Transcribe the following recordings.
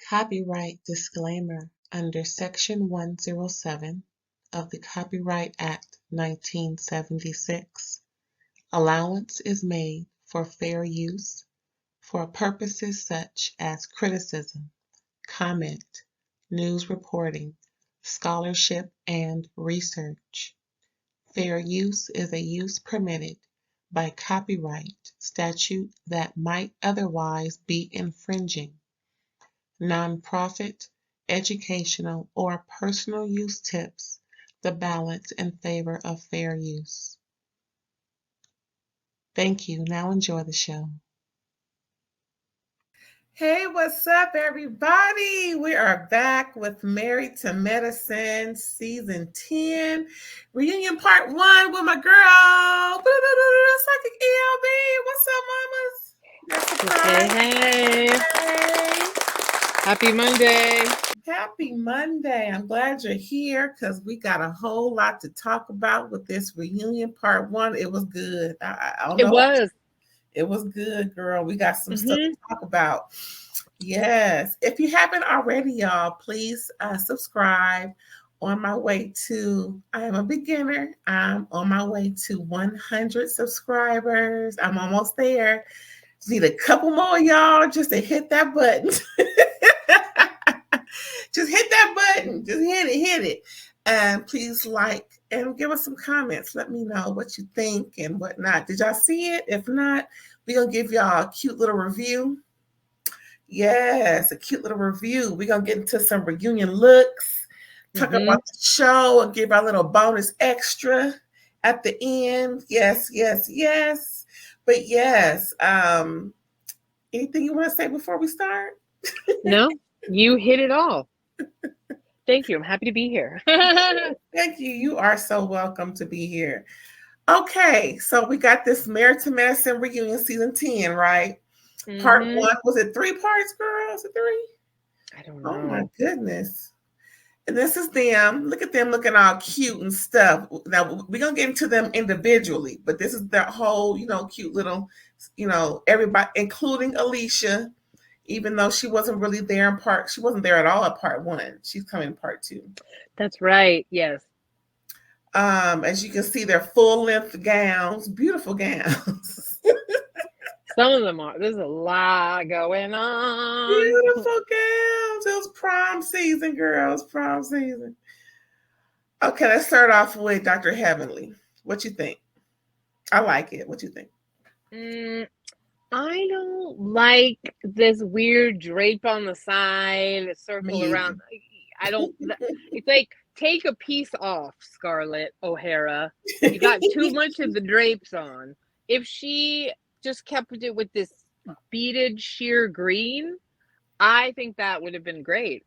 Copyright disclaimer under Section 107 of the Copyright Act 1976. Allowance is made for fair use for purposes such as criticism, comment, news reporting, scholarship, and research. Fair use is a use permitted by copyright statute that might otherwise be infringing. Nonprofit, educational, or personal use tips the balance in favor of fair use. Thank you. Now enjoy the show. Hey, what's up, everybody? We are back with Married to Medicine, Season 10, Reunion Part 1 with my girl, Psychic ELB. What's up, mamas? Hey. Happy Monday. Happy Monday. I'm glad you're here because we got a whole lot to talk about with this Reunion Part 1. It was good. I don't know. It was good, girl. We got some stuff to talk about. Yes. If you haven't already, y'all, please subscribe. On my way to, I am a beginner. I'm on my way to 100 subscribers. I'm almost there. Just need a couple more, y'all, just to hit that button. Just hit that button. Just hit it. And please like and give us some comments. Let me know what you think and whatnot. Did y'all see it? If not, we're going to give y'all a cute little review. Yes, a cute little review. We're going to get into some reunion looks, talk about the show, and give our little bonus extra at the end. Yes. But yes, anything you want to say before we start? No, you hit it all. Thank you. I'm happy to be here. Thank you. You are so welcome to be here. Okay, so we got this Married to Medicine Reunion Season 10, right? Part 1. Was it 3 parts, girl? Was it 3? I don't know. Oh, my goodness. And this is them. Look at them looking all cute and stuff. Now, we're going to get into them individually, but this is their whole, cute little, everybody, including Alicia, even though she wasn't really there she wasn't there at all at Part 1. She's coming in Part 2. That's right. Yes. As you can see, they're full-length gowns, beautiful gowns. Some of them are. There's a lot going on. Beautiful gowns. It was prom season, girls. Prom season. Okay, let's start off with Dr. Heavenly. What you think? I like it. What you think? I don't like this weird drape on the side, circle around. I don't. It's like, take a piece off, Scarlett O'Hara. You got too much of the drapes on. If she just kept it with this beaded sheer green, I think that would have been great.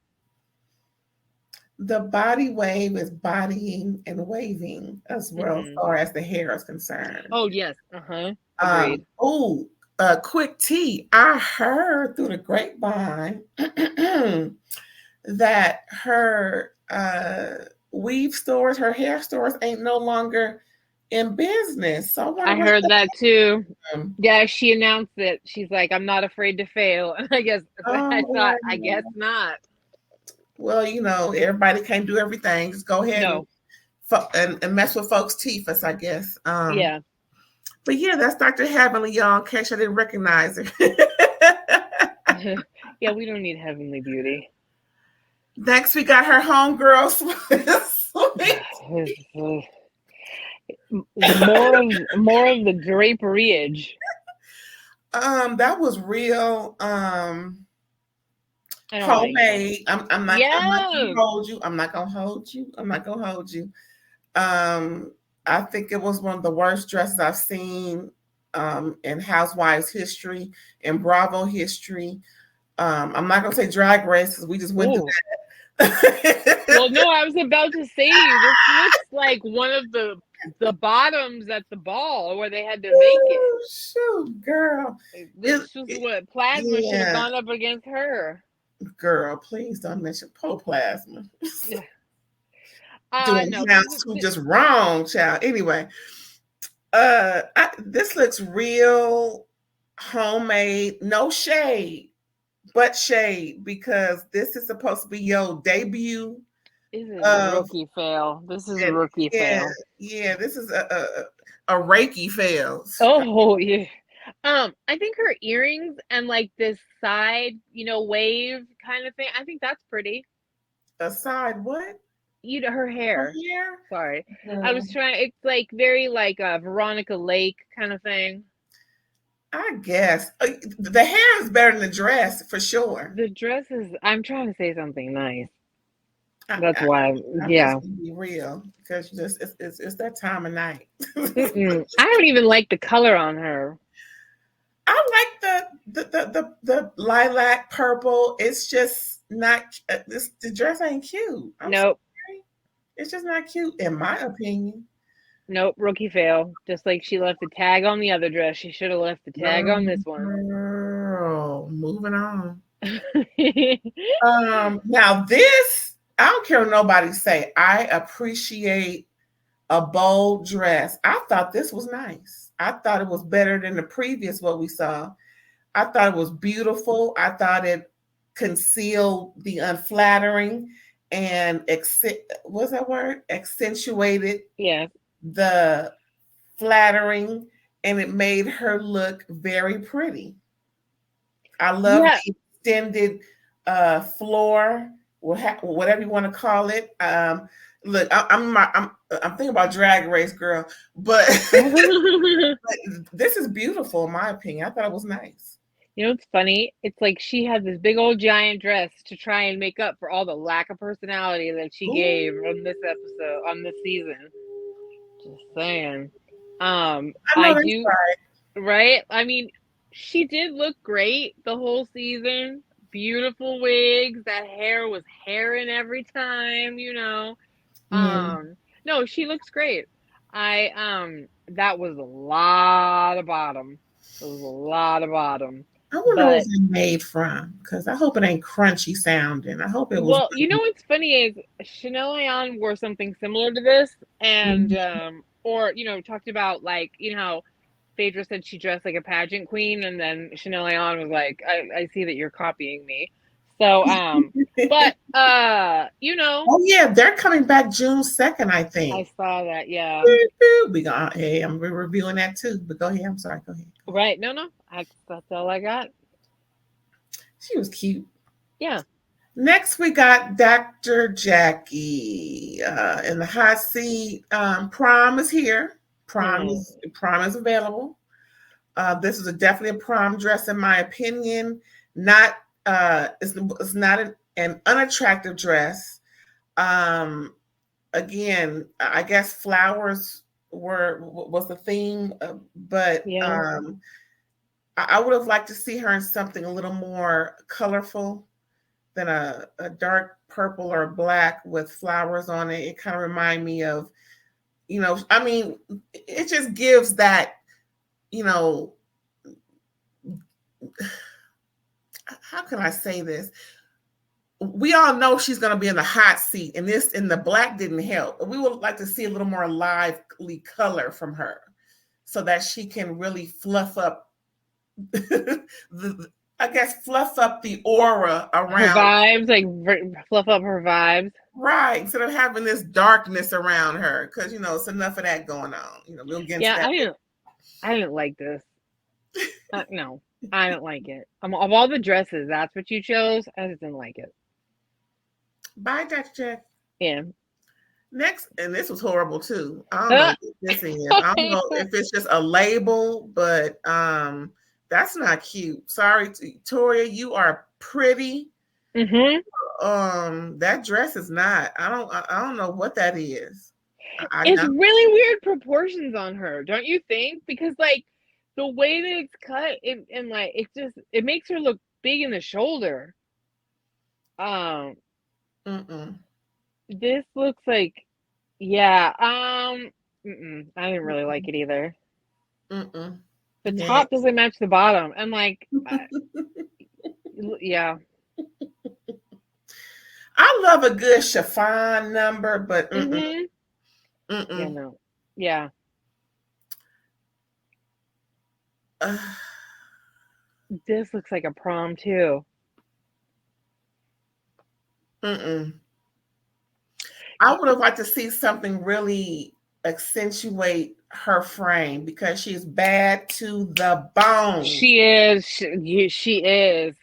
The body wave is bodying and waving as well, as far as the hair is concerned. Oh, yes. Agreed. Quick tea. I heard through the grapevine that her weave stores, her hair stores ain't no longer in business. So I heard that too. Yeah, she announced it. She's like, I'm not afraid to fail. And I guess I guess not. Well, everybody can't do everything. Just go ahead and mess with folks' teeth, I guess. Yeah. But yeah, that's Dr. Heavenly, y'all, in case I didn't recognize her. Yeah, we don't need Heavenly Beauty. Next, we got her homegirl. more of the draperyage. That was real homemade. I'm not gonna hold you. I'm not gonna hold you. I think it was one of the worst dresses I've seen in Housewives history, in Bravo history. I'm not gonna say Drag Race because we just went through that. Well, no, I was about to say, this looks like one of the bottoms at the ball where they had to make it. Shoot, girl. This was what Plasma should have gone up against her. Girl, please don't mention Plasma. No, sounds just wrong, child. Anyway, this looks real homemade. No shade but shade, because this is supposed to be your debut. This is a rookie fail. This is a rookie fail. Yeah, this is a Reiki fail. Oh yeah. I think her earrings and like this side, wave kind of thing. I think that's pretty. A side what? Her hair. Her hair? Sorry. I was trying. It's like very like a Veronica Lake kind of thing. I guess the hair is better than the dress for sure. The dress is. I'm trying to say something nice. That's why. I'm Yeah. just gonna be real, because it's that time of night. I don't even like the color on her. I like the lilac purple. It's just not. The dress ain't cute. Nope. Sorry. It's just not cute, in my opinion. Nope, rookie fail. Just like she left the tag on the other dress, she should have left the tag on this one. Girl, moving on. Now this, I don't care what nobody say. I appreciate a bold dress. I thought this was nice. I thought it was better than the previous what we saw. I thought it was beautiful. I thought it concealed the unflattering and what's that word? Accentuated. Yeah. The flattering, and it made her look very pretty. I love the extended floor, whatever you want to call it. Look, I'm thinking about Drag Race, girl, but this is beautiful in my opinion. I thought it was nice. You know what's funny? It's like she had this big old giant dress to try and make up for all the lack of personality that she gave on this episode, on this season. Just saying. I do. Right? I mean, she did look great the whole season. Beautiful wigs. That hair was hairing every time, No, she looks great. That was a lot of bottom. It was a lot of bottom. I wonder what it's made from, because I hope it ain't crunchy sounding. I hope it was. Well, what's funny is Chanel Ayan wore something similar to this, and or talked about like how Phaedra said she dressed like a pageant queen, and then Chanel Ayan was like, I see that you're copying me. So but oh yeah, they're coming back June 2nd, I think. I saw that. Yeah, hey, I'm reviewing that too, but go ahead. I'm sorry, go ahead. Right. No, that's all I got. She was cute. Yeah. Next, we got Dr. Jackie in the hot seat. Prom is here. Prom is available. This is definitely a prom dress, in my opinion. Not it's not an unattractive dress. Again, I guess flowers was the theme, but I would have liked to see her in something a little more colorful than a dark purple or black with flowers on it. It kind of reminds me of, I mean, it just gives that, how can I say this? We all know she's going to be in the hot seat, and the black didn't help. We would like to see a little more lively color from her so that she can really fluff up fluff up the aura around her vibes, like fluff up her vibes. Right. Instead of having this darkness around her, because it's enough of that going on. We'll get into that. I didn't like this. No, I didn't like it. Of all the dresses, that's what you chose. I just didn't like it. Bye, Dr. Jack. Yeah. Next, and this was horrible too. I don't know what this is. I don't know if it's just a label, but that's not cute. Sorry, Toya, you are pretty. That dress is not. I don't know what that is. It's really weird proportions on her, don't you think? Because like the way that it's cut, and like it makes her look big in the shoulder. This looks like, I didn't really like it either. The top doesn't match the bottom, and like, yeah. I love a good chiffon number, but Yeah, no, yeah. This looks like a prom too. I would have liked to see something really accentuate her frame because she's bad to the bone. She is. She is.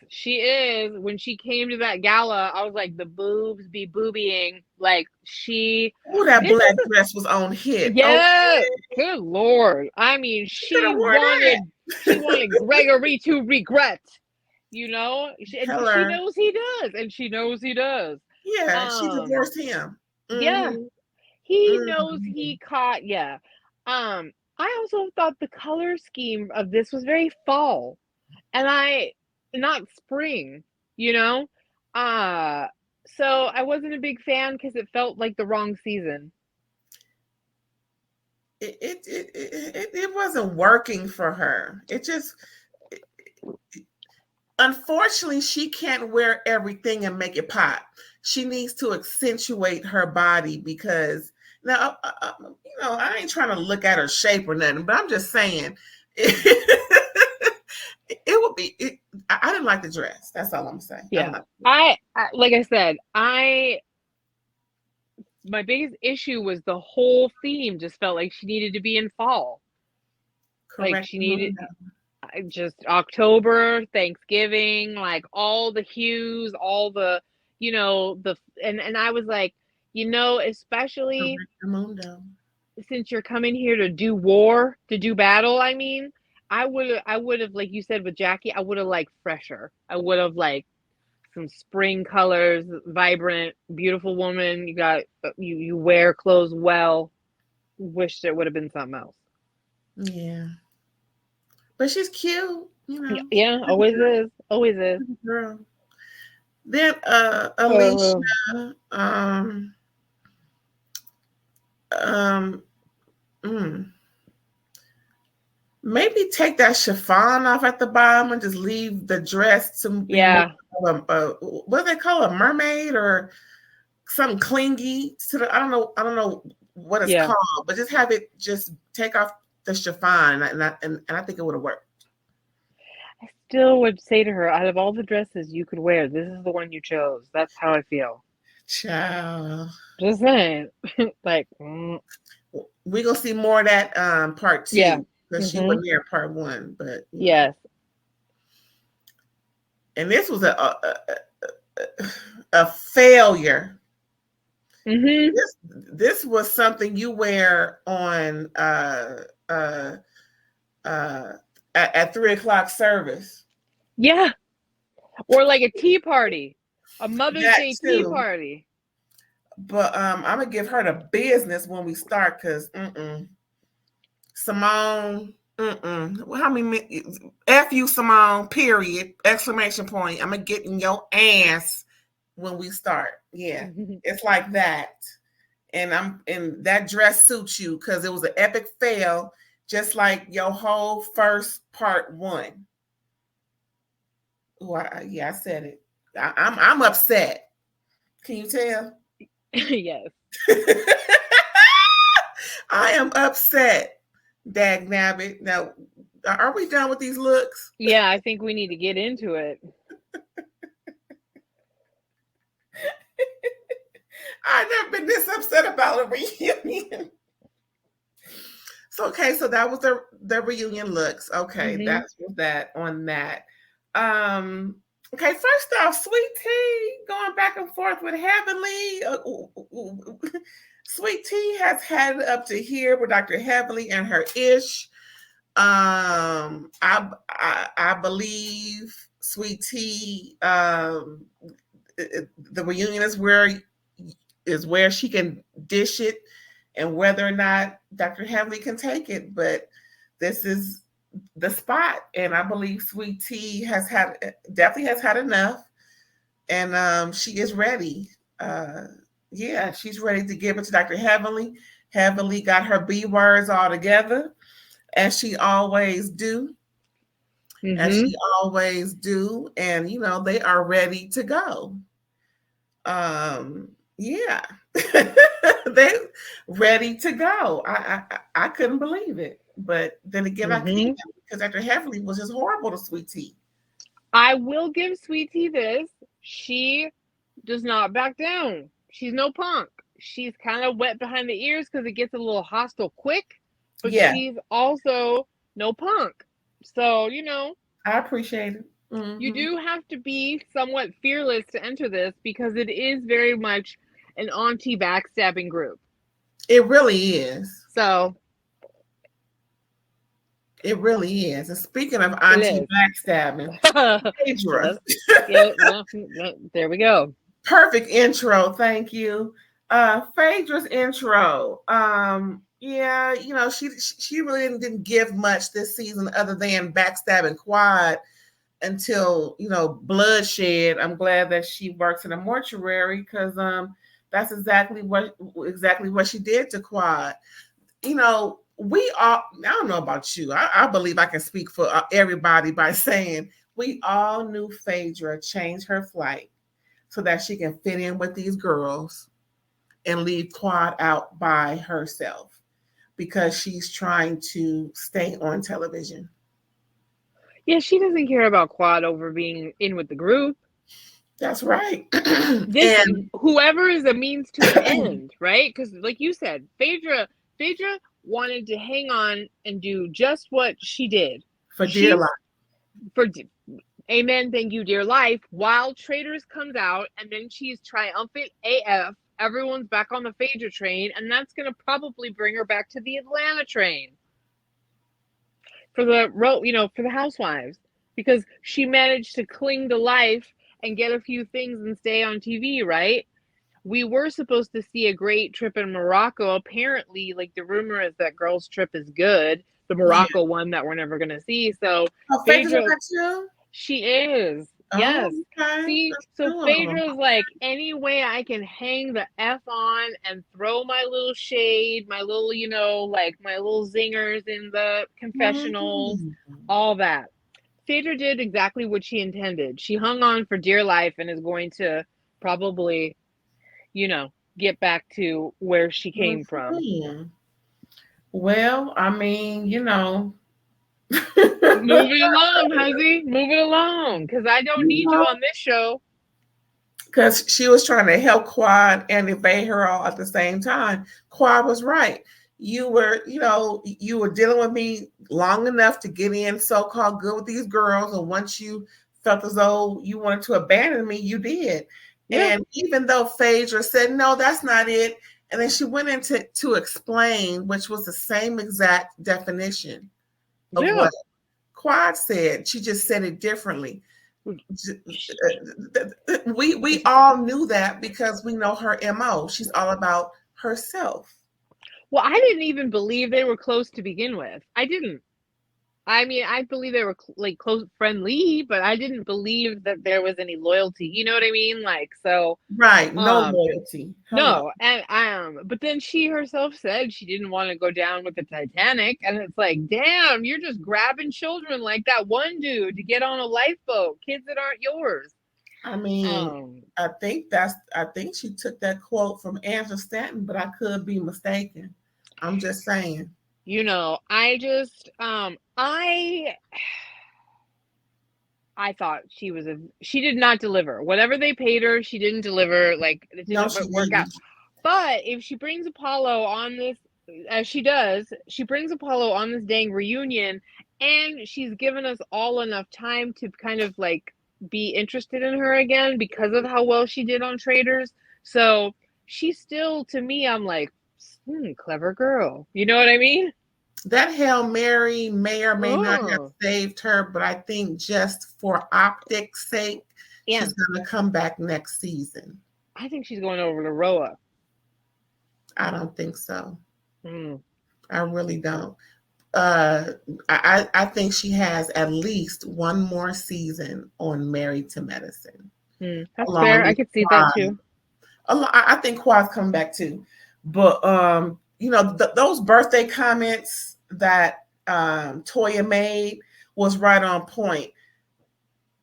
When she came to that gala, I was like, the boobs be boobying. Like she. Oh, that black dress was on hit. Yeah. Okay. Good Lord. I mean, she wanted Gregory to regret. You know, she knows he does, and she knows he does. Yeah, she divorced him. Yeah, he knows he caught. Yeah. I also thought the color scheme of this was very fall, and not spring. You know, so I wasn't a big fan because it felt like the wrong season. It wasn't working for her. Unfortunately, she can't wear everything and make it pop. She needs to accentuate her body because now, I ain't trying to look at her shape or nothing, but I'm just saying it would be. I didn't like the dress. That's all I'm saying. Yeah, I like I said, my biggest issue was the whole theme just felt like she needed to be in fall. Correct. Like she needed. Just October, Thanksgiving, like all the hues, all the, and I was like, especially since you're coming here to do battle, I mean, I would have, like you said with Jackie, I would have liked fresher. I would have liked some spring colors, vibrant, beautiful woman. You wear clothes well. Wish there would have been something else. Yeah. But she's cute, Yeah, always is. Always is. Girl. Then Alicia, maybe take that chiffon off at the bottom and just leave the dress to be what do they call a mermaid or something clingy to the I don't know what it's called, but just have it just take off the chiffon and I think it would have worked. I still would say to her, out of all the dresses you could wear, this is the one you chose. That's how I feel. Child. Just saying. Like we're gonna see more of that part 2 because she wasn't there part 1, but yes. And this was a failure. This was something you wear on at 3:00 service. Yeah. Or like a tea party. A Mother's Day tea party. But I'm gonna give her the business when we start because Simone, well, how many F you Simone, period, exclamation point. I'm gonna get in your ass when we start. Yeah, it's like that. And that dress suits you because it was an epic fail, just like your whole first part 1. Oh, I said it. I'm upset. Can you tell? Yes. I am upset. Dag nabbit. Now, are we done with these looks? Yeah, I think we need to get into it. I've never been this upset about a reunion. So that was the reunion looks. Okay, that's that on that. Okay, first off, Sweet Tea going back and forth with Heavenly. Sweet Tea has had it up to here with Dr. Heavenly and her ish. I believe Sweet Tea. The reunion is where she can dish it, and whether or not Dr. Heavenly can take it. But this is the spot, and I believe Sweet Tea definitely has had enough, and she is ready. She's ready to give it to Dr. Heavenly. Heavenly got her B words all together, as she always do. As she always do, and they are ready to go. They ready to go. I couldn't believe it, but then again, I can't because Dr. Heavenly was just horrible to Sweet Tea. I will give Sweet Tea this. She does not back down. She's no punk. She's kind of wet behind the ears because it gets a little hostile quick, but she's also no punk. So, I appreciate it. You do have to be somewhat fearless to enter this because it is very much an auntie backstabbing group. It really is. So. It really is. And speaking of auntie backstabbing, Phaedra. There we go. Perfect intro. Thank you. Phaedra's intro. She really didn't give much this season other than backstabbing Quad until, bloodshed. I'm glad that she works in a mortuary because that's exactly what she did to Quad. We all, I don't know about you. I believe I can speak for everybody by saying we all knew Phaedra changed her flight so that she can fit in with these girls and leave Quad out by herself because she's trying to stay on television. Yeah, she doesn't care about Quad over being in with the group. That's right. Whoever is a means to an end, right? Because like you said, Phaedra wanted to hang on and do just what she did. For dear life. Amen, thank you, dear life. While Traitors comes out, and then she's triumphant AF. Everyone's back on the Phaedra train, and that's going to probably bring her back to the Atlanta train. For the housewives. Because she managed to cling to life and get a few things and stay on TV, right? We were supposed to see a great trip in Morocco. Apparently, like the rumor is that girl's trip is good. The Morocco one that we're never going to see. So Phaedra, too? She is. Yes. Okay. See, so Phaedra's like, any way I can hang the F on and throw my little shade, my little, my little zingers in the confessionals, all that. Phaedra did exactly what she intended. She hung on for dear life and is going to probably, get back to where she came from. Well, I mean, move it along, Huzzy. Move it along, because I don't need you on this show. Because she was trying to help Quad and evade her all at the same time. Quad was right. You were dealing with me long enough to get in so-called good with these girls, and once you felt as though you wanted to abandon me, you did. Yeah. And even though Phaedra said, no, that's not it, and then she went into to explain, which was the same exact definition of what Quad said. She just said it differently. We all knew that because we know her MO. She's all about herself. Well, I didn't even believe they were close to begin with. I didn't. I mean, I believe they were like close, friendly, but I didn't believe that there was any loyalty. You know what I mean? Like, so. Right. No loyalty. No. And, but then she herself said she didn't want to go down with the Titanic. And it's like, damn, you're just grabbing children like that one dude to get on a lifeboat, kids that aren't yours. I mean, I think she took that quote from Angela Stanton, but I could be mistaken. I'm just saying. I just, I thought she did not deliver. Whatever they paid her, she didn't deliver. Like, it didn't work out. But if she brings Apollo on this, as she does, she brings Apollo on this dang reunion, and she's given us all enough time to kind of like be interested in her again because of how well she did on Traitors. So she's still, to me, I'm like, clever girl. You know what I mean? That Hail Mary may or may not have saved her, but I think just for optics' sake, she's going to come back next season. I think she's going over to Roa. I don't think so. I really don't. I think she has at least one more season on Married to Medicine. That's fair. I could see that too. I think Quad's coming back too. But, those birthday comments that Toya made was right on point.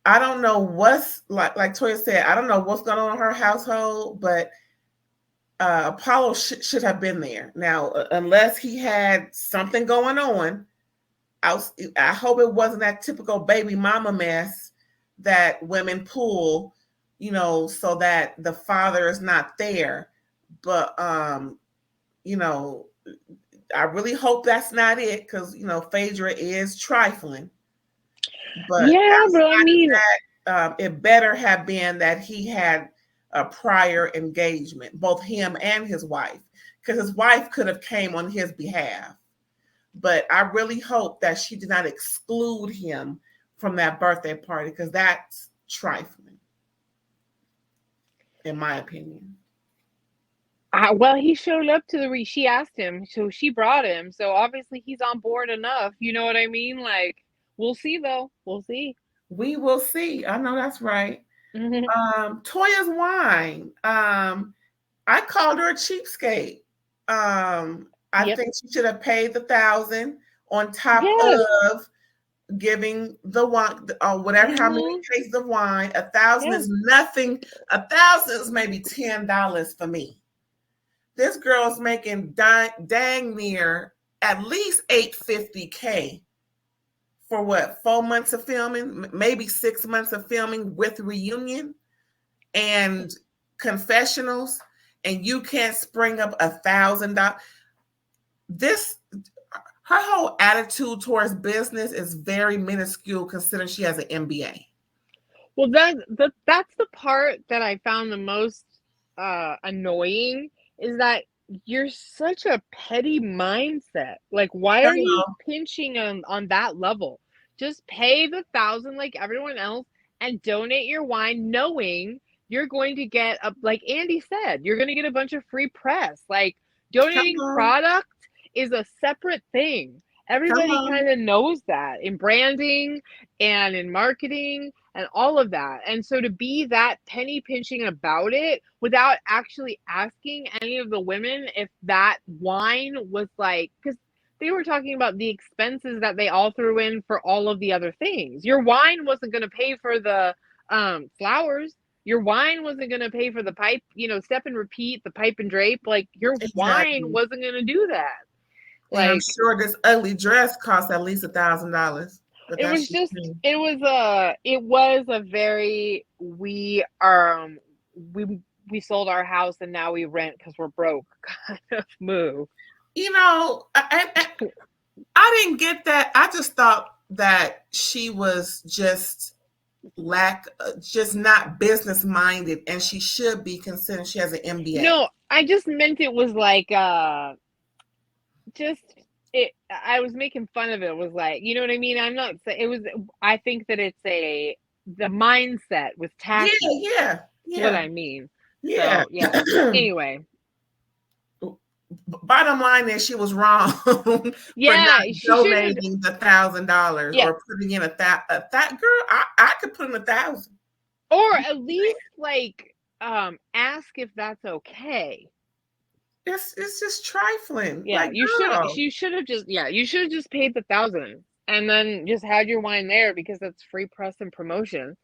I don't know what's, like Toya said, I don't know what's going on in her household, but Apollo should have been there. Now, unless he had something going on, I hope it wasn't that typical baby mama mess that women pull so that the father is not there. But, I really hope that's not it, because, Phaedra is trifling. But yeah, but I mean, it better have been that he had a prior engagement, both him and his wife, because his wife could have came on his behalf. But I really hope that she did not exclude him from that birthday party, because that's trifling, in my opinion. Well, he showed up to she asked him, so she brought him. So obviously he's on board enough. You know what I mean? Like, we'll see, though. We'll see. We will see. I know that's right. Toya's wine. I called her a cheapskate. I think she should have paid the $1,000 on top of giving the wine, or whatever, how many cases of wine. $1,000 is nothing. $1,000 is maybe $10 for me. This girl's making dang near at least $850K for what, 4 months of filming, maybe 6 months of filming with reunion and confessionals, and you can't spring up $1,000. Her whole attitude towards business is very minuscule, considering she has an MBA. Well, that's the part that I found the most annoying, is that you're such a petty mindset. Like, why are you pinching on that level? Just pay the $1,000 like everyone else and donate your wine, knowing you're going to get like Andy said, you're going to get a bunch of free press. Like, donating product is a separate thing. Everybody kind of knows that in branding and in marketing and all of that. And so to be that penny pinching about it without actually asking any of the women if that wine was like, because they were talking about the expenses that they all threw in for all of the other things. Your wine wasn't going to pay for the flowers. Your wine wasn't going to pay for the pipe, step and repeat, the pipe and drape. Like, your wine wasn't going to do that. Like, I'm sure this ugly dress cost at least $1,000. It was a very, we sold our house and now we rent because we're broke kind of move. I didn't get that. I just thought that she was just not business minded, and she should be, considering she has an MBA. No, I just meant it was like I was making fun of it. It was like, you know what I mean? I'm not saying it was. I think that it's the mindset was tacky. Yeah. What I mean. Yeah. So, yeah. Anyway. Bottom line is, she was wrong for not donating the $1,000 or putting in that girl. I could put in $1,000, or at least like ask if that's okay. It's just trifling. Yeah, you should have just paid the $1,000 and then just had your wine there, because that's free press and promotion.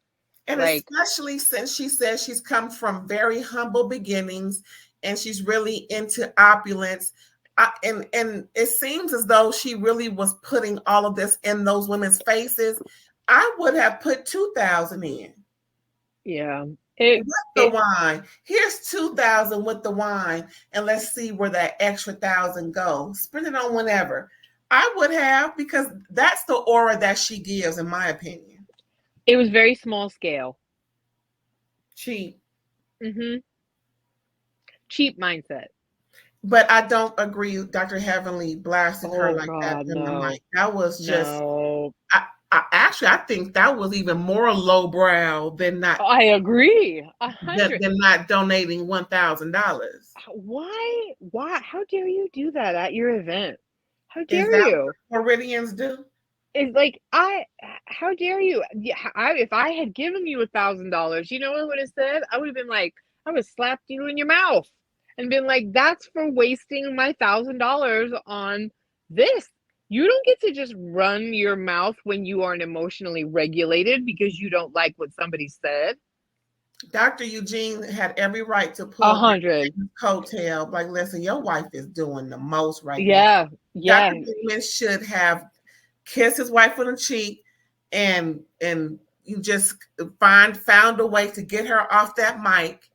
And especially since she says she's come from very humble beginnings and she's really into opulence. And it seems as though she really was putting all of this in those women's faces. I would have put $2,000 in. Yeah. With the wine. Here's $2,000 with the wine, and let's see where that extra $1,000 goes. Spend it on whatever. I would have, because that's the aura that she gives, in my opinion. It was very small scale. Cheap. Cheap mindset. But I don't agree with Dr. Heavenly blasting her like that in the mic. That was just I think that was even more lowbrow than not. I agree. Than not donating $1,000. Why? How dare you do that at your event? How dare you? What Floridians do? It's like, how dare you? If I had given you $1,000, you know what I would have said? I would have been like, I would have slapped you in your mouth and been like, that's for wasting my $1,000 on this. You don't get to just run your mouth when you aren't emotionally regulated because you don't like what somebody said. Dr. Eugene had every right to pull 100 coattail. Like, listen, your wife is doing the most right now. Yeah. Dr. Eugene should have kissed his wife on the cheek and you just found a way to get her off that mic,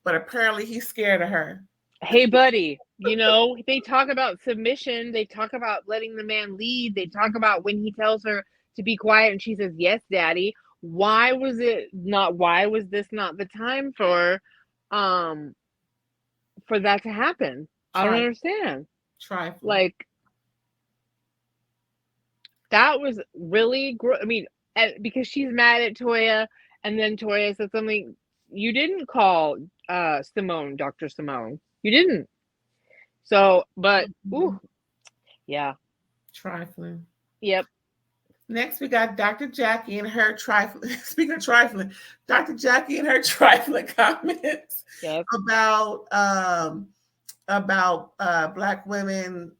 but apparently he's scared of her. Hey, buddy, they talk about submission. They talk about letting the man lead. They talk about when he tells her to be quiet and she says, yes, daddy. Why was this not the time for that to happen? I don't understand. Trifling. Like, that was really I mean, because she's mad at Toya, and then Toya said something. You didn't call Simone, Dr. Simone. You didn't. So, but ooh, yeah. Trifling. Yep. Next, we got Dr. Jackie and her trifling. Speaking of trifling, Dr. Jackie and her trifling comments about Black women,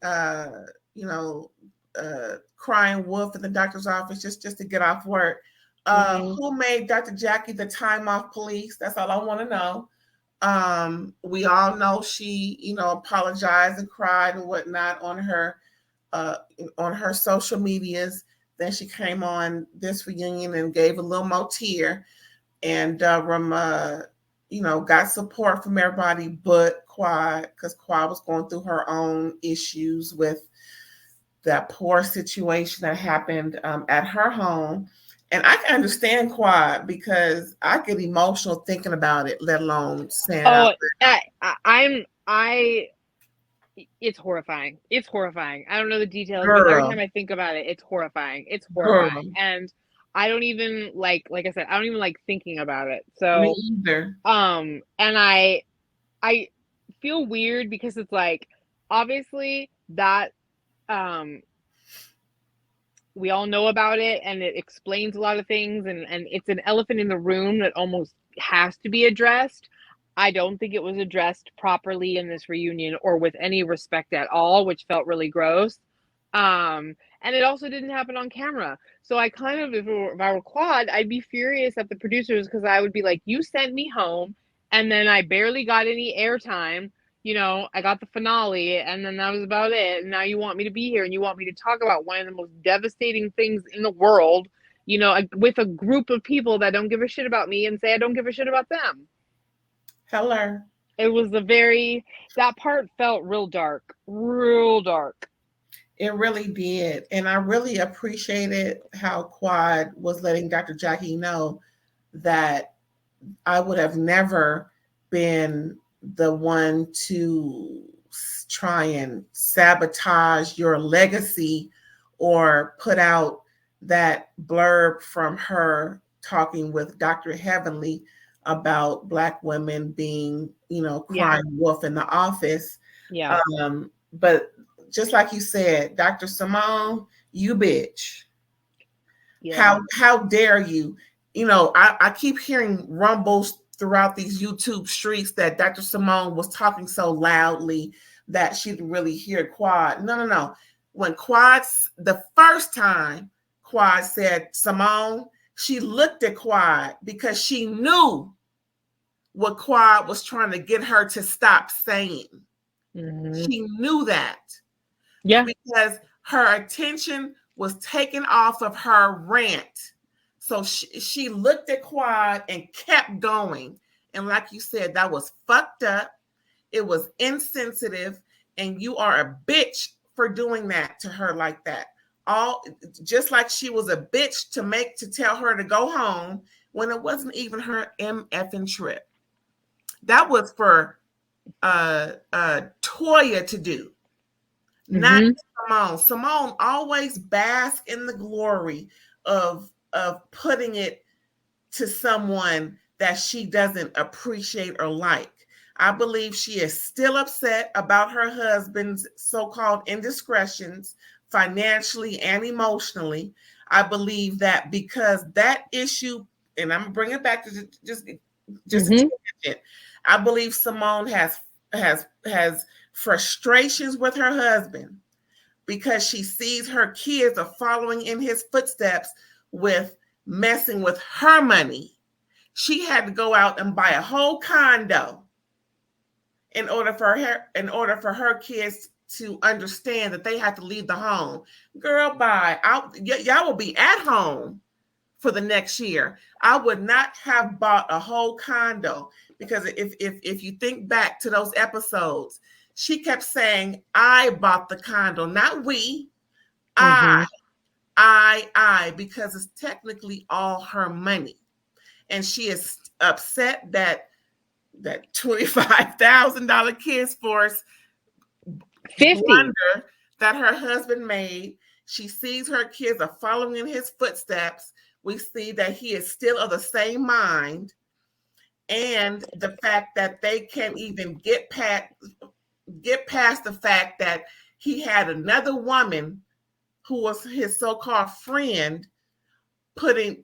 crying wolf in the doctor's office just to get off work. Who made Dr. Jackie the time off police? That's all I want to know. We all know she, apologized and cried and whatnot on her social medias. Then she came on this reunion and gave a little more tear, and got support from everybody but Quad, because Quad was going through her own issues with that poor situation that happened at her home. And I can understand Quad, because I get emotional thinking about it, let alone saying it's horrifying. It's horrifying. I don't know the details, but every time I think about it, it's horrifying. It's horrifying. And I don't even like I said, I don't even like thinking about it. So me either. And I feel weird, because it's like, obviously that we all know about it, and it explains a lot of things, and it's an elephant in the room that almost has to be addressed. I don't think it was addressed properly in this reunion, or with any respect at all, which felt really gross. And it also didn't happen on camera. So I kind of, if I were Quad, I'd be furious at the producers, because I would be like, you sent me home, and then I barely got any airtime. I got the finale, and then that was about it. And now you want me to be here, and you want me to talk about one of the most devastating things in the world, with a group of people that don't give a shit about me, and say I don't give a shit about them. Hello. It was that part felt real dark. It really did. And I really appreciated how Quad was letting Dr. Jackie know that I would have never been the one to try and sabotage your legacy, or put out that blurb from her talking with Dr. Heavenly about Black women being, crying wolf in the office. Yeah. But just like you said, Dr. Simone, you bitch. Yeah. How dare you? I keep hearing rumbles throughout these YouTube streets that Dr. Simone was talking so loudly that she didn't really hear Quad. No. When the first time Quad said Simone, she looked at Quad, because she knew what Quad was trying to get her to stop saying. Mm-hmm. She knew that. Yeah. Because her attention was taken off of her rant. So she looked at Quad and kept going. And like you said, that was fucked up. It was insensitive. And you are a bitch for doing that to her like that. Just like she was a bitch to tell her to go home when it wasn't even her MFing trip. That was for Toya to do. Not Simone. Simone always basks in the glory of putting it to someone that she doesn't appreciate or like. I believe she is still upset about her husband's so-called indiscretions, financially and emotionally. I believe that because that issue, and I'm gonna bring it back to just I believe Simone has frustrations with her husband, because she sees her kids are following in his footsteps with messing with her money. She had to go out and buy a whole condo in order for her kids to understand that they have to leave the home. Girl, bye. Y'all will be at home for the next year. I would not have bought a whole condo, because if you think back to those episodes, she kept saying, I bought the condo, not we. I, because it's technically all her money. And she is upset that $25,000 Kids Force 50 blunder that her husband made. She sees her kids are following in his footsteps. We see that he is still of the same mind. And the fact that they can't even get past the fact that he had another woman who was his so-called friend, putting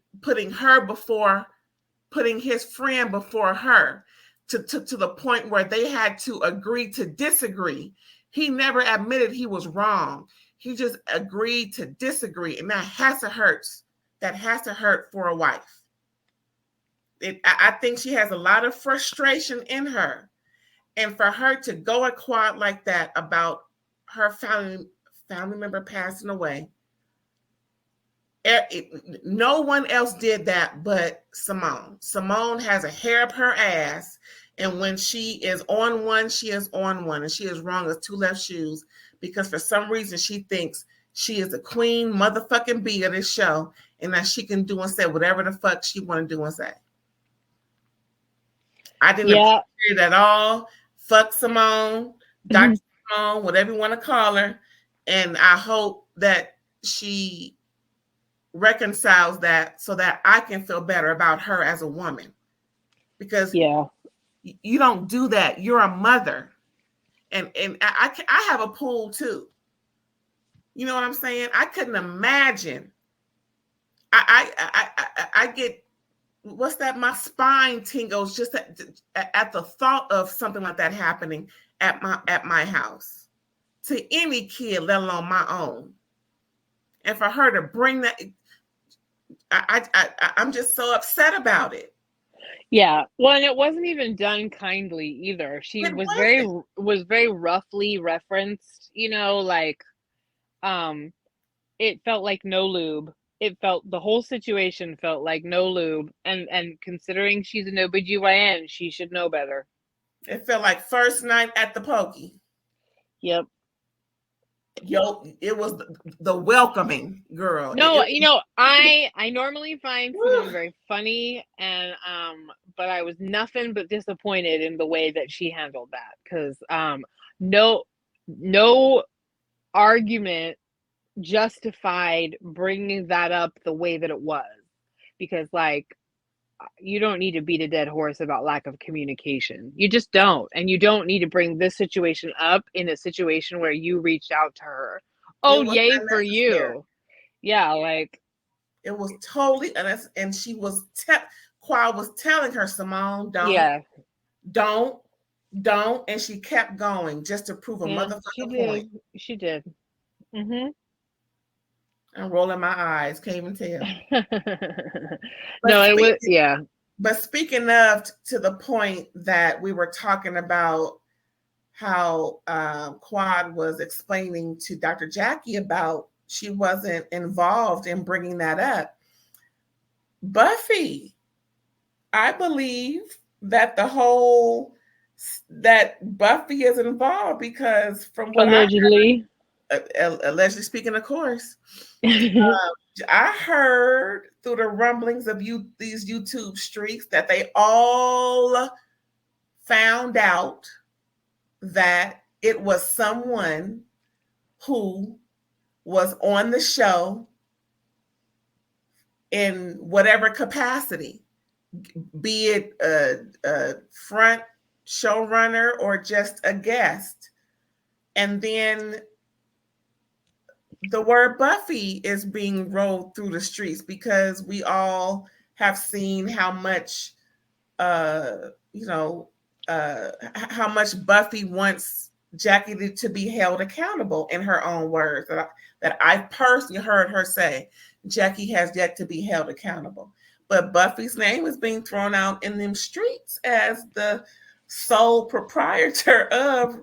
his friend before her, to the point where they had to agree to disagree. He never admitted he was wrong. He just agreed to disagree, and that has to hurt. That has to hurt for a wife. I think she has a lot of frustration in her, and for her to go at Quad like that about her family member passing away. No one else did that but Simone. Simone has a hair up her ass, and when she is on one, she is on one, and she is wrong as two left shoes, because for some reason she thinks she is the queen motherfucking bee of this show, and that she can do and say whatever the fuck she want to do and say. I didn't appreciate it at all. Fuck Simone, Dr. Simone, whatever you want to call her, and I hope that she reconciles that so that I can feel better about her as a woman, because you don't do that. You're a mother, and I have a pool too. You know what I'm saying? I couldn't imagine. I get, what's that? My spine tingles just at the thought of something like that happening at my house to any kid, let alone my own. And for her to bring that, I'm just so upset about it. Yeah, well, and it wasn't even done kindly either. She was very roughly referenced, like, it felt like no lube. The whole situation felt like no lube, and considering she's an OBGYN, she should know better. It felt like first night at the pokey. Yep. It was the welcoming girl. No, I normally find Simone very funny, and but I was nothing but disappointed in the way that she handled that, because no argument justified bringing that up the way that it was, because you don't need to beat a dead horse about lack of communication. You just don't. And you don't need to bring this situation up in a situation where you reached out to her. Oh, yay for you. Yeah, like, it was totally, and she was Quad was telling her, Simone, don't, and she kept going just to prove a motherfucking point. She did. Mm-hmm. I'm rolling my eyes, can't even tell. No, it was, yeah. But speaking of, to the point that we were talking about how Quad was explaining to Dr. Jackie about she wasn't involved in bringing that up. Buffy, I believe that that Buffy is involved, because from what allegedly speaking, of course, I heard through the rumblings of these YouTube streets that they all found out that it was someone who was on the show in whatever capacity, be it a front showrunner or just a guest. And then the word Buffy is being rolled through the streets, because we all have seen how much, how much Buffy wants Jackie to be held accountable, in her own words, that I personally heard her say. Jackie has yet to be held accountable. But Buffy's name is being thrown out in them streets as the sole proprietor of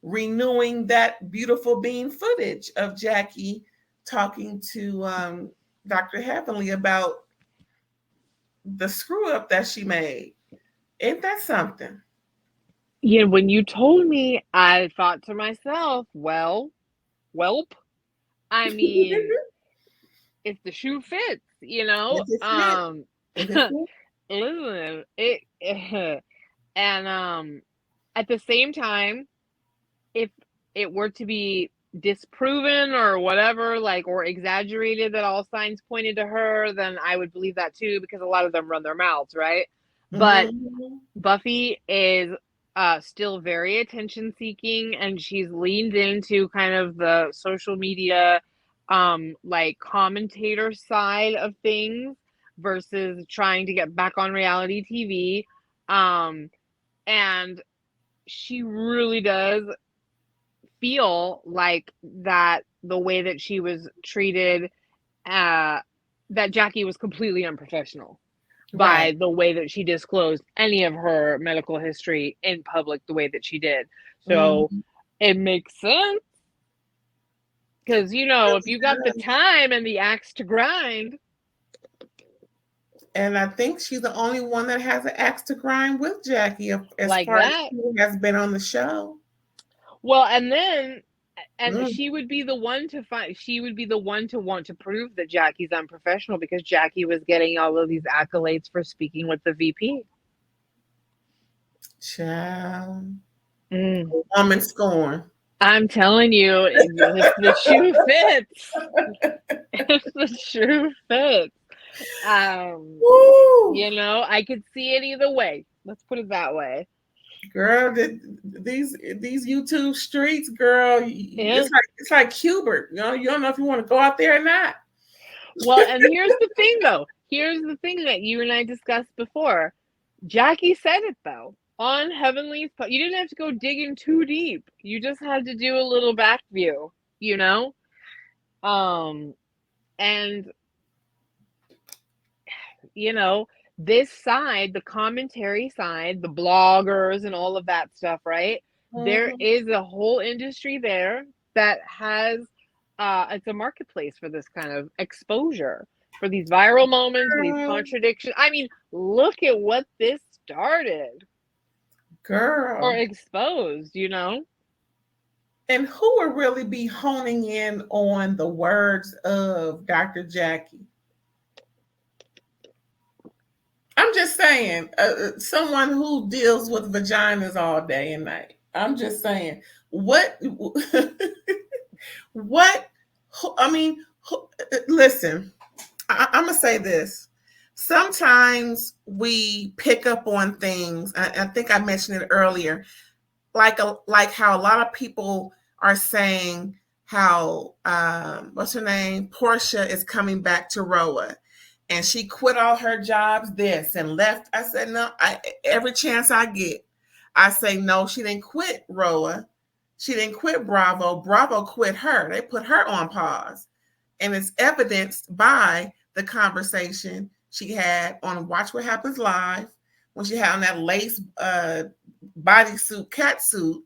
renewing that beautiful bean footage of Jackie talking to Dr. Heavenly about the screw up that she made. Ain't that something? Yeah, when you told me, I thought to myself, well, welp. I mean, if the shoe fits, you know. If it fit, if it fit. Listen, it and at the same time, if it were to be disproven or whatever, like, or exaggerated that all signs pointed to her, then I would believe that too, because a lot of them run their mouths, right? But Buffy is still very attention seeking, and she's leaned into kind of the social media like commentator side of things versus trying to get back on reality TV. And she really does feel like that the way that she was treated, that Jackie was completely unprofessional by the way that she disclosed any of her medical history in public the way that she did. So it makes sense. Because, you know, if you got the time and the axe to grind. And I think she's the only one that has an axe to grind with Jackie as like far that. as who has been on the show. Well, and then she would be the one to find, she would be the one to want to prove that Jackie's unprofessional, because Jackie was getting all of these accolades for speaking with the VP. Child. Woman scorn. I'm telling you, if the shoe fits, if the shoe fits, you know, I could see it either way. Let's put it that way. Girl, these YouTube streets, girl, it's like Hubert. You know, you don't know if you want to go out there or not. Well, and here's the thing, though. Here's the thing that you and I discussed before. Jackie said it, though, on Heavenly's. You didn't have to go digging too deep. You just had to do a little back view, you know? And, you know, this side, the commentary side, the bloggers and all of that stuff, right? There is a whole industry there that has, it's a marketplace for this kind of exposure, for these viral moments, for these contradictions. I mean, look at what this started. Girl. Or exposed, you know? And who would really be honing in on the words of Dr. Jackie? I'm just saying, someone who deals with vaginas all day and night. I'm just saying, what, I mean, listen, I'm going to say this. Sometimes we pick up on things. I think I mentioned it earlier, like how a lot of people are saying how, what's her name? Portia is coming back to Roa. And she quit all her jobs this and left. I said, no, every chance I get, I say, no, she didn't quit Roa. She didn't quit Bravo. Bravo quit her. They put her on pause. And it's evidenced by the conversation she had on Watch What Happens Live when she had on that lace bodysuit, catsuit.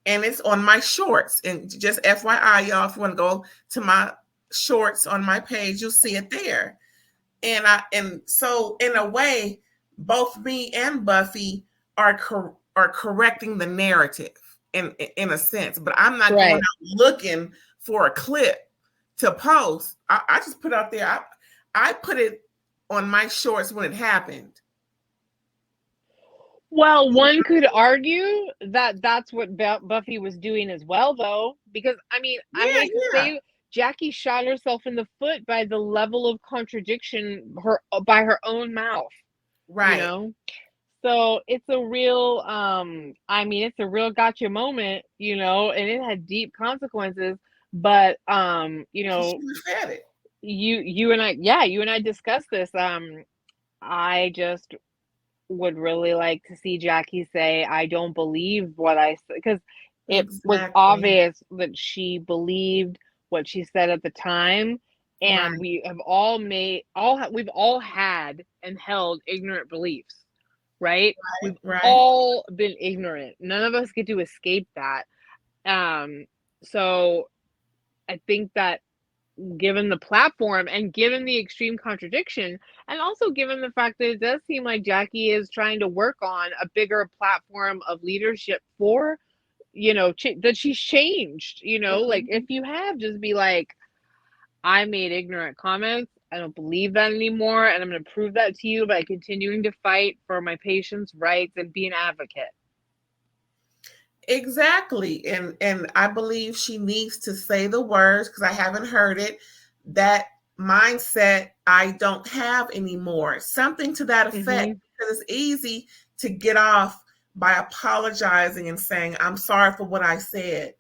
And it's on my shorts. And just FYI, y'all, if you want to go to my shorts on my page, you'll see it there. And so in a way, both me and Buffy are correcting the narrative in a sense, but I'm not going out looking for a clip to post. I just put out there. I put it on my shorts when it happened. Well, one could argue that that's what Buffy was doing as well, though, because I mean, I hate to say, Jackie shot herself in the foot by the level of contradiction by her own mouth. Right. You know? So it's a real, I mean, it's a real gotcha moment, you know, and it had deep consequences. But, you know, you and I discussed this. I just would really like to see Jackie say, I don't believe what I said, because it was obvious that she believed what she said at the time, and we have we've all had and held ignorant beliefs, right? We've all been ignorant. None of us get to escape that. So I think that given the platform and given the extreme contradiction, and also given the fact that it does seem like Jackie is trying to work on a bigger platform of leadership for, that she's changed, like if you have, just be like, I made ignorant comments. I don't believe that anymore. And I'm going to prove that to you by continuing to fight for my patients' rights and be an advocate. Exactly. And I believe she needs to say the words, because I haven't heard it, that mindset I don't have anymore. Something to that effect, because it's easy to get off by apologizing and saying, I'm sorry for what I said.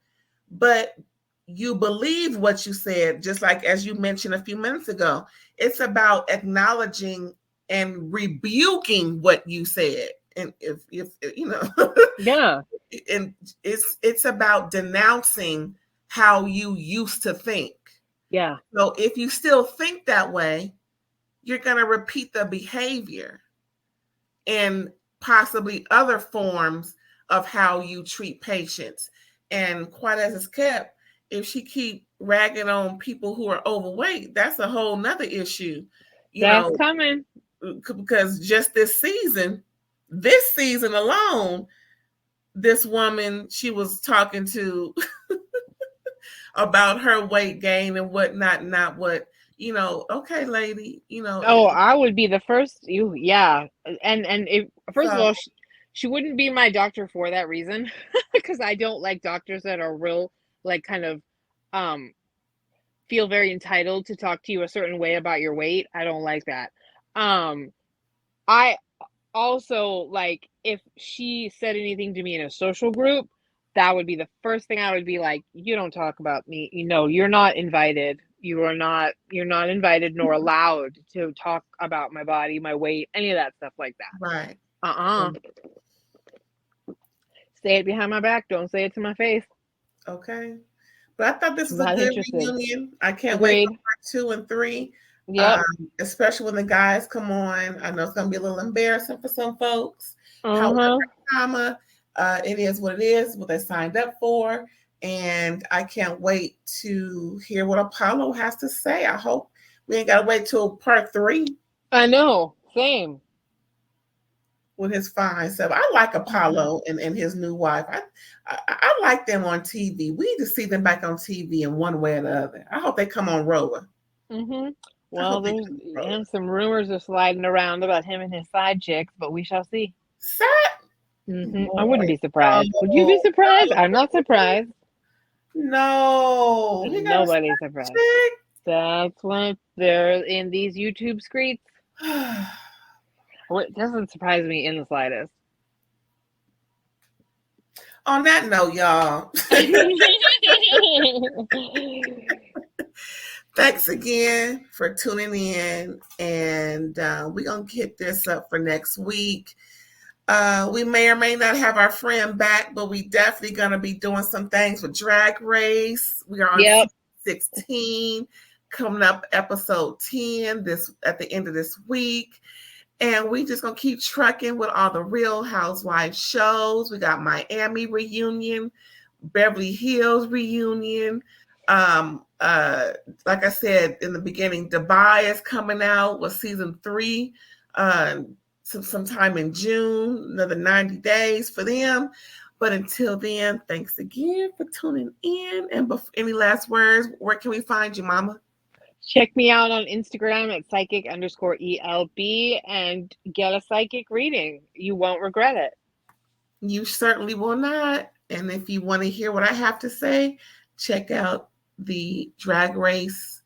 But you believe what you said, just like as you mentioned a few minutes ago. It's about acknowledging and rebuking what you said. And if yeah, and it's about denouncing how you used to think. Yeah. So if you still think that way, you're going to repeat the behavior and possibly other forms of how you treat patients. And quite as it's kept, if she keep ragging on people who are overweight, that's a whole nother issue. That's coming. Because just this season alone, this woman she was talking to about her weight gain and whatnot, not what, okay, lady, Oh, I would be the first. Yeah. And if, first of all, she wouldn't be my doctor for that reason, because I don't like doctors that are real, like, kind of feel very entitled to talk to you a certain way about your weight. I don't like that. I also, like, if she said anything to me in a social group, that would be the first thing I would be like, you don't talk about me. You're not invited. You're not invited nor allowed to talk about my body, my weight, any of that stuff like that. Right. Say it behind my back. Don't say it to my face. Okay. But I thought this was a good reunion. I can't wait for part 2 and 3. Yeah. Especially when the guys come on. I know it's going to be a little embarrassing for some folks. However, it is what it is, what they signed up for. And I can't wait to hear what Apollo has to say. I hope we ain't got to wait till part 3. I know. Same. With his fine self. I like Apollo and his new wife. I like them on TV. We need to see them back on TV in one way or the other. I hope they come on Rover. Well, there's some rumors are sliding around about him and his side chicks, but we shall see. I wouldn't be surprised. Would you be surprised? I'm not surprised. No. Nobody's surprised. That's why they're in these YouTube streets. It doesn't surprise me in the slightest. On that note, y'all. Thanks again for tuning in. And we're going to get this up for next week. We may or may not have our friend back, but we definitely going to be doing some things with Drag Race. We are on 16, coming up episode 10 at the end of this week. And we just going to keep trucking with all the Real Housewives shows. We got Miami reunion, Beverly Hills reunion. Like I said in the beginning, Dubai is coming out with season 3 sometime in June, another 90 days for them. But until then, thanks again for tuning in. And any last words, where can we find you, Mama? Check me out on Instagram at psychic_ELB and get a psychic reading. You won't regret it. You certainly will not. And if you want to hear what I have to say, check out the Drag Race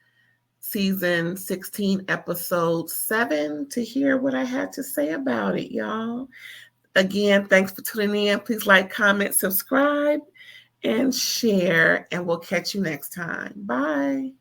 season 16, episode 7 to hear what I had to say about it, y'all. Again, thanks for tuning in. Please like, comment, subscribe, and share. And we'll catch you next time. Bye.